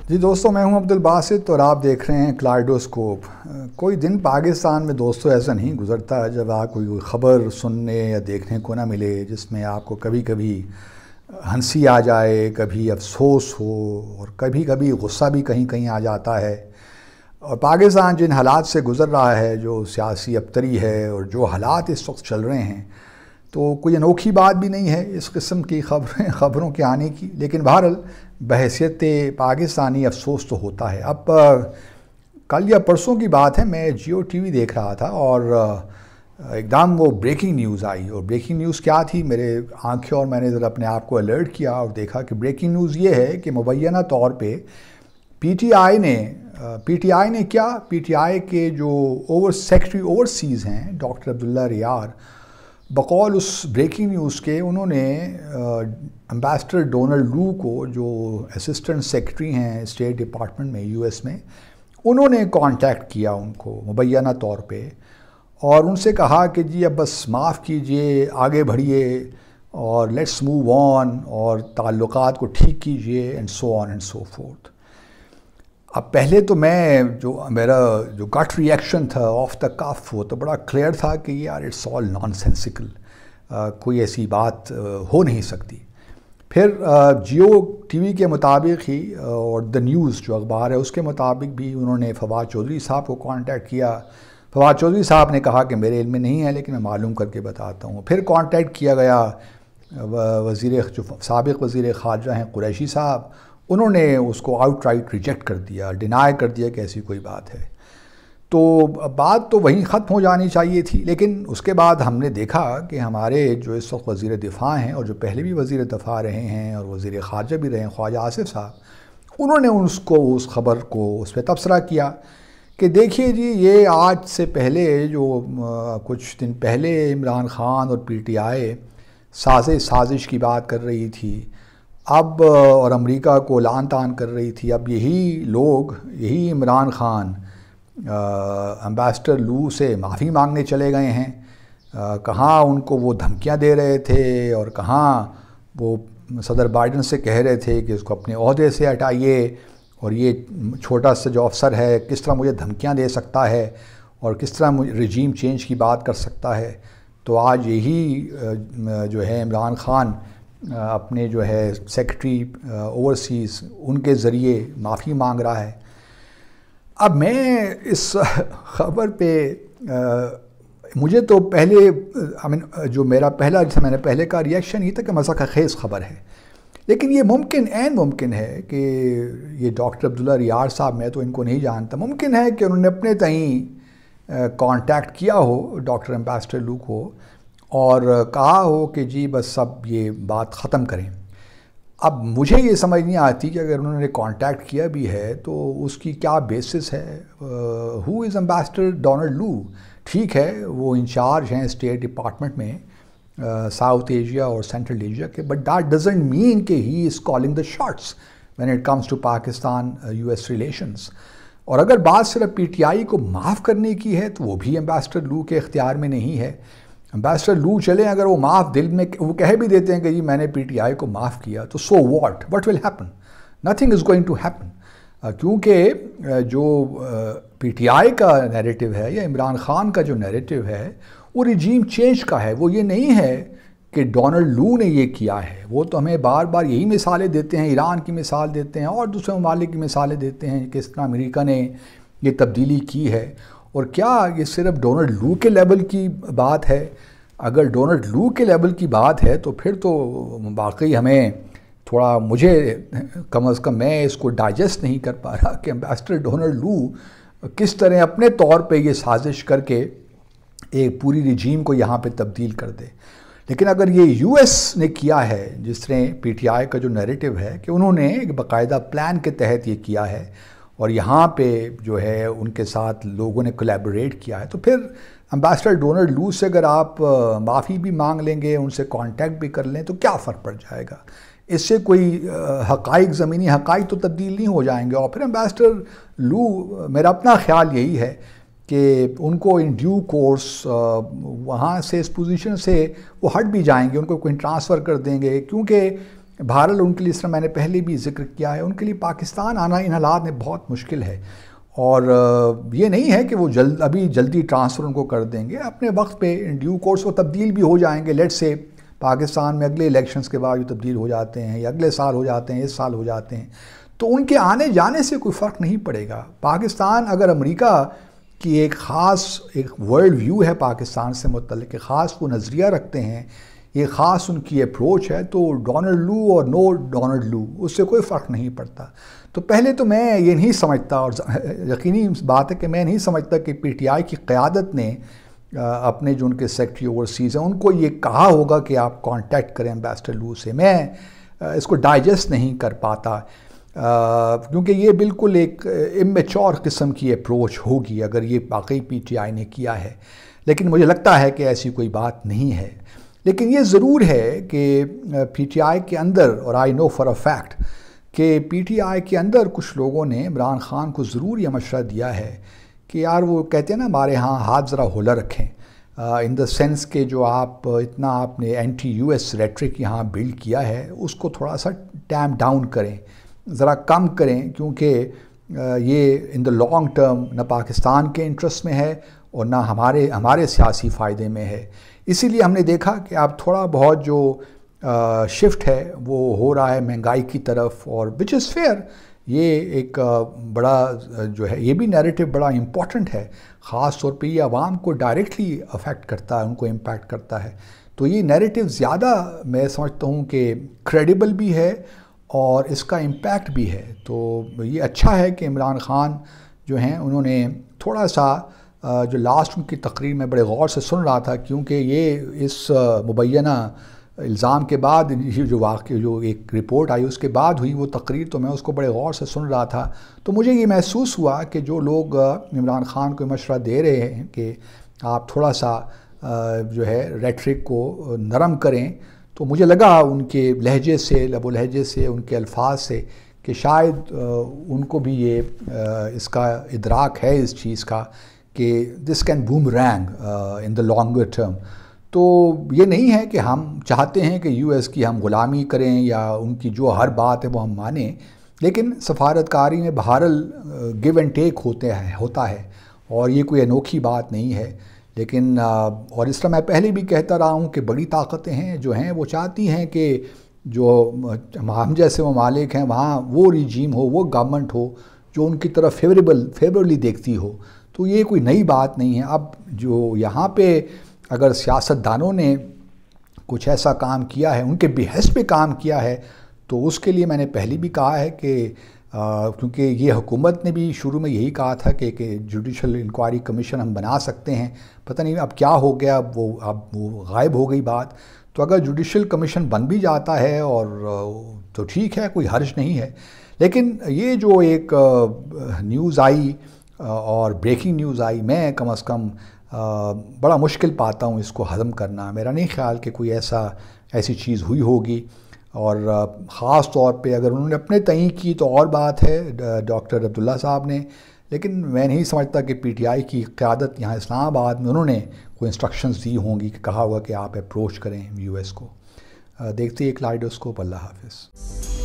جی دوستوں، میں ہوں عبدالباسط اور آپ دیکھ رہے ہیں کلائڈوسکوپ۔ کوئی دن پاکستان میں دوستوں ایسا نہیں گزرتا جب آپ کوئی خبر سننے یا دیکھنے کو نہ ملے جس میں آپ کو کبھی کبھی ہنسی آ جائے، کبھی افسوس ہو اور کبھی کبھی غصہ بھی کہیں کہیں آ جاتا ہے۔ اور پاکستان جن حالات سے گزر رہا ہے، جو سیاسی ابتری ہے اور جو حالات اس وقت چل رہے ہیں، تو کوئی انوکھی بات بھی نہیں ہے اس قسم کی خبروں کے آنے کی، لیکن بہرحال بحیثیت پاکستانی افسوس تو ہوتا ہے۔ اب کل یا پرسوں کی بات ہے، میں جیو ٹی وی دیکھ رہا تھا اور ایک دم وہ بریکنگ نیوز آئی۔ اور بریکنگ نیوز کیا تھی، میرے آنکھیں اور میں نے ذرا اپنے آپ کو الرٹ کیا اور دیکھا کہ بریکنگ نیوز یہ ہے کہ مبینہ طور پہ پی ٹی آئی نے پی ٹی آئی کے جو سیکرٹری اوورسیز ہیں ڈاکٹر عبداللہ ریار، بقول اس بریکنگ نیوز کے انہوں نے امبیسڈر ڈونلڈ لو کو، جو اسسٹنٹ سیکرٹری ہیں اسٹیٹ ڈپارٹمنٹ میں یو ایس میں، انہوں نے کانٹیکٹ کیا ان کو مبینہ طور پہ اور ان سے کہا کہ جی اب بس معاف کیجئے، آگے بڑھیے اور لیٹس موو آن اور تعلقات کو ٹھیک کیجئے and so on and so forth. اب پہلے تو میرا جو گٹ ریئیکشن تھا آف دا کف، وہ تو بڑا کلیئر تھا کہ یار اٹس آل نان سینسیکل، کوئی ایسی بات ہو نہیں سکتی۔ پھر جیو ٹی وی کے مطابق ہی اور دا نیوز جو اخبار ہے اس کے مطابق بھی انہوں نے فواد چودھری صاحب کو کانٹیکٹ کیا۔ فواد چودھری صاحب نے کہا کہ میرے علم میں نہیں ہے لیکن میں معلوم کر کے بتاتا ہوں۔ پھر کانٹیکٹ کیا گیا جو سابق وزیر خارجہ ہیں قریشی صاحب، انہوں نے اس کو آؤٹ رائٹ ریجیکٹ کر دیا، ڈینائی کر دیا کہ ایسی کوئی بات ہے۔ تو بات تو وہیں ختم ہو جانی چاہیے تھی، لیکن اس کے بعد ہم نے دیکھا کہ ہمارے جو اس وقت وزیر دفاع ہیں اور جو پہلے بھی وزیر دفاع رہے ہیں اور وزیر خارجہ بھی رہے ہیں خواجہ آصف صاحب، انہوں نے اس خبر کو اس پہ تبصرہ کیا کہ دیکھیے جی، یہ آج سے پہلے جو کچھ دن پہلے عمران خان اور پی ٹی آئی سازش کی بات کر رہی تھی، اب اور امریکہ کو لعن طعن کر رہی تھی، اب یہی عمران خان امبیسڈر لو سے معافی مانگنے چلے گئے ہیں۔ کہاں ان کو وہ دھمکیاں دے رہے تھے اور کہاں وہ صدر بائیڈن سے کہہ رہے تھے کہ اس کو اپنے عہدے سے ہٹائیے، اور یہ چھوٹا سا جو افسر ہے کس طرح مجھے دھمکیاں دے سکتا ہے اور کس طرح رجیم چینج کی بات کر سکتا ہے۔ تو آج یہی جو ہے عمران خان اپنے جو ہے سیکرٹری اوورسیز ان کے ذریعے معافی مانگ رہا ہے۔ اب میں اس خبر پہ مجھے تو پہلے جو میرا پہلا جیسے میں نے پہلے کا ریئیکشن یہ تھا کہ مضحکہ خیز خبر ہے، لیکن یہ ممکن ہے کہ یہ ڈاکٹر عبداللہ ریار صاحب، میں تو ان کو نہیں جانتا، ممکن ہے کہ انہوں نے اپنے تئیں کانٹیکٹ کیا ہو ڈاکٹر امبیسڈر لو کو اور کہا ہو کہ جی بس اب یہ بات ختم کریں۔ اب مجھے یہ سمجھ نہیں آتی کہ اگر انہوں نے کانٹیکٹ کیا بھی ہے تو اس کی کیا بیسس ہے۔ Who is ambassador Donald Lu? ٹھیک ہے، وہ انچارج ہیں اسٹیٹ ڈپارٹمنٹ میں ساؤتھ ایشیا اور سینٹرل ایشیا کے، بٹ دیٹ ڈزنٹ مین کہ he is calling the shots when it comes to Pakistan U S relations. اور اگر بات صرف پی ٹی آئی کو معاف کرنے کی ہے تو وہ بھی امبیسڈر لو کے اختیار میں نہیں ہے۔ امبیسڈر لو چلیں، اگر وہ معاف دل میں وہ کہہ بھی دیتے ہیں کہ جی میں نے پی ٹی آئی کو معاف کیا، تو so what will happen? Nothing is going to happen, کیونکہ جو پی ٹی آئی کا نیریٹو ہے یا عمران خان کا جو نیریٹو ہے وہ رجیم چینج کا ہے۔ وہ یہ نہیں ہے کہ ڈونلڈ لو نے یہ کیا ہے۔ وہ تو ہمیں بار بار یہی مثالیں دیتے ہیں، ایران کی مثال دیتے ہیں اور دوسرے ممالک کی مثالیں دیتے ہیں کہ اس طرح امریکہ نے یہ تبدیلی کی ہے۔ اور کیا یہ صرف ڈونلڈ لو کے لیول کی بات ہے؟ اگر ڈونلڈ لو کے لیول کی بات ہے تو پھر تو واقعی ہمیں تھوڑا، مجھے کم از کم میں اس کو ڈائجسٹ نہیں کر پا رہا کہ امبیسڈر ڈونلڈ لو کس طرح اپنے طور پہ یہ سازش کر کے ایک پوری رجیم کو یہاں پہ تبدیل کر دے۔ لیکن اگر یہ یو ایس نے کیا ہے، جس طرح پی ٹی آئی کا جو نیریٹو ہے کہ انہوں نے ایک باقاعدہ پلان کے تحت یہ کیا ہے اور یہاں پہ جو ہے ان کے ساتھ لوگوں نے کولیبوریٹ کیا ہے، تو پھر امبیسڈر ڈونلڈ لو سے اگر آپ معافی بھی مانگ لیں گے، ان سے کانٹیکٹ بھی کر لیں تو کیا فرق پڑ جائے گا؟ اس سے کوئی حقائق، زمینی حقائق تو تبدیل نہیں ہو جائیں گے۔ اور پھر امبیسڈر لو، میرا اپنا خیال یہی ہے کہ ان کو ان ڈیو کورس وہاں سے اس پوزیشن سے وہ ہٹ بھی جائیں گے، ان کو کوئی ٹرانسفر کر دیں گے، کیونکہ بہرحال ان کے لیے، اس طرح میں نے پہلے بھی ذکر کیا ہے، ان کے لیے پاکستان آنا ان حالات میں بہت مشکل ہے، اور یہ نہیں ہے کہ وہ ابھی جلدی ٹرانسفر ان کو کر دیں گے، اپنے وقت پہ ان ڈیو کورس وہ تبدیل بھی ہو جائیں گے. لیٹ سے پاکستان میں اگلے الیکشنز کے بعد جو تبدیل ہو جاتے ہیں، یا اگلے سال ہو جاتے ہیں، اس سال ہو جاتے ہیں، تو ان کے آنے جانے سے کوئی فرق نہیں پڑے گا. پاکستان اگر امریکہ کی ایک خاص ایک ورلڈ ویو ہے پاکستان سے متعلق، ایک خاص وہ نظریہ رکھتے ہیں، یہ خاص ان کی اپروچ ہے، تو ڈونلڈ لو اور نو ڈونلڈ لو اس سے کوئی فرق نہیں پڑتا. تو پہلے تو میں یہ نہیں سمجھتا، اور یقینی بات ہے کہ میں نہیں سمجھتا کہ پی ٹی آئی کی قیادت نے اپنے جو ان کے سیکرٹری اوورسیز ہیں ان کو یہ کہا ہوگا کہ آپ کانٹیکٹ کریں امبیسڈر لو سے. میں اس کو ڈائجسٹ نہیں کر پاتا، کیونکہ یہ بالکل ایک امیچور قسم کی اپروچ ہوگی اگر یہ واقعی پی ٹی آئی نے کیا ہے. لیکن مجھے لگتا ہے کہ ایسی کوئی بات نہیں ہے. لیکن یہ ضرور ہے کہ پی ٹی آئی کے اندر، اور آئی نو فار اے فیکٹ کہ پی ٹی آئی کے اندر کچھ لوگوں نے عمران خان کو ضرور یہ مشورہ دیا ہے کہ یار، وہ کہتے ہیں نا ہمارے ہاں ہاتھ ذرا ہولا رکھیں، ان دا سینس کہ جو آپ نے اینٹی یو ایس ریٹرک یہاں بلڈ کیا ہے اس کو تھوڑا سا ٹیمپ ڈاؤن کریں، ذرا کم کریں، کیونکہ یہ ان دا لانگ ٹرم نہ پاکستان کے انٹرسٹ میں ہے اور نہ ہمارے سیاسی فائدے میں ہے. اسی لیے ہم نے دیکھا کہ اب تھوڑا بہت جو شفٹ ہے وہ ہو رہا ہے مہنگائی کی طرف، اور وچ از فیئر. یہ ایک بڑا جو ہے، یہ بھی نیریٹو بڑا امپورٹنٹ ہے، خاص طور پہ یہ عوام کو ڈائریکٹلی افیکٹ کرتا ہے، ان کو امپیکٹ کرتا ہے. تو یہ نیریٹو زیادہ میں سمجھتا ہوں کہ کریڈیبل بھی ہے اور اس کا امپیکٹ بھی ہے. تو یہ اچھا ہے کہ عمران خان جو ہیں انہوں نے تھوڑا سا جو لاسٹ ان کی تقریر میں بڑے غور سے سن رہا تھا، کیونکہ یہ اس مبینہ الزام کے بعد جو ایک رپورٹ آئی اس کے بعد ہوئی وہ تقریر، تو میں اس کو بڑے غور سے سن رہا تھا. تو مجھے یہ محسوس ہوا کہ جو لوگ عمران خان کو مشورہ دے رہے ہیں کہ آپ تھوڑا سا جو ہے ریٹرک کو نرم کریں، تو مجھے لگا ان کے لہجے سے، لب و لہجے سے، ان کے الفاظ سے کہ شاید ان کو بھی یہ اس کا ادراک ہے اس چیز کا کہ this can boomerang in the longer term. تو یہ نہیں ہے کہ ہم چاہتے ہیں کہ یو ایس کی ہم غلامی کریں یا ان کی جو ہر بات ہے وہ ہم مانیں، لیکن سفارتکاری میں بہرحال گیو اینڈ ٹیک ہوتا ہے، اور یہ کوئی انوکھی بات نہیں ہے. لیکن اور اس طرح میں پہلے بھی کہتا رہا ہوں کہ بڑی طاقتیں ہیں جو ہیں وہ چاہتی ہیں کہ جو ہم جیسے ممالک ہیں وہاں وہ ریجیم ہو، وہ گورنمنٹ ہو جو ان کی طرف فیوریبلی دیکھتی ہو. تو یہ کوئی نئی بات نہیں ہے. اب جو یہاں پہ اگر سیاستدانوں نے کچھ ایسا کام کیا ہے، ان کے بحث پہ کام کیا ہے، تو اس کے لیے میں نے پہلے بھی کہا ہے کہ کیونکہ یہ حکومت نے بھی شروع میں یہی کہا تھا کہ جوڈیشل انکوائری کمیشن ہم بنا سکتے ہیں، پتہ نہیں اب کیا ہو گیا، اب وہ غائب ہو گئی بات. تو اگر جوڈیشل کمیشن بن بھی جاتا ہے اور تو ٹھیک ہے، کوئی حرج نہیں ہے. لیکن یہ جو ایک نیوز آئی اور بریکنگ نیوز آئی، میں کم از کم بڑا مشکل پاتا ہوں اس کو ہضم کرنا. میرا نہیں خیال کہ کوئی ایسی چیز ہوئی ہوگی، اور خاص طور پہ اگر انہوں نے اپنے تعین کی تو اور بات ہے ڈاکٹر عبداللہ صاحب نے. لیکن میں نہیں سمجھتا کہ پی ٹی آئی کی قیادت یہاں اسلام آباد میں انہوں نے کوئی انسٹرکشنز دی ہوں گی کہ کہا ہوگا کہ آپ اپروچ کریں یو ایس کو. دیکھتے ایک کلائڈوسکوپ. اللہ حافظ.